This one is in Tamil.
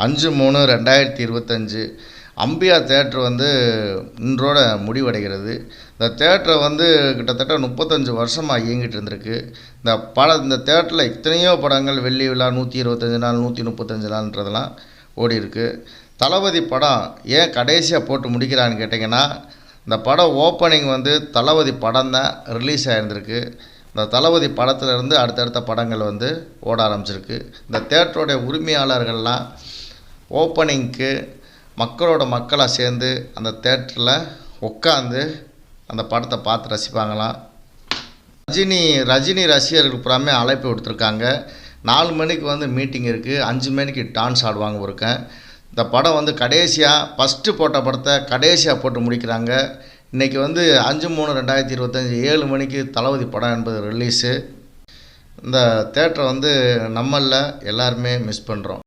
5/3/2025 அம்பியா தேட்ரு வந்து இன்றோட முடிவடைகிறது. இந்த தேட்டரை வந்து கிட்டத்தட்ட 35 வருஷமாக இயங்கிட்டு இருந்திருக்கு. இந்த தேட்டரில் எத்தனையோ படங்கள் வெள்ளி விழா 125 நாள் 135 நாள்ன்றதெல்லாம் ஓடி இருக்கு. தளபதி படம் ஏன் கடைசியாக போட்டு முடிக்கிறான்னு கேட்டிங்கன்னா, இந்த படம் ஓப்பனிங் வந்து தளபதி படம் தான் ரிலீஸ் ஆகிருந்திருக்கு. இந்த தளபதி படத்துலேருந்து அடுத்தடுத்த படங்கள் வந்து ஓட ஆரம்பிச்சிருக்கு. இந்த தேட்டருடைய உரிமையாளர்கள்லாம் ஓப்பனிங்க்கு மக்களாக சேர்ந்து அந்த தேட்டரில் உட்காந்து அந்த படத்தை பார்த்து ரசிப்பாங்களாம். ரஜினி ரசிகர்கள் புறாமே அழைப்பு விடுத்துருக்காங்க. 4 மணிக்கு வந்து மீட்டிங் இருக்குது, 5 மணிக்கு டான்ஸ் ஆடுவாங்க இருக்கேன். இந்த படம் வந்து கடைசியாக ஃபஸ்ட்டு போட்ட படத்தை கடைசியாக போட்டு முடிக்கிறாங்க. இன்றைக்கி வந்து 5/3/2025 7 மணிக்கு தளபதி படம் என்பது ரிலீஸு. இந்த தேட்டரை வந்து நம்மளில் எல்லாருமே மிஸ் பண்ணுறோம்.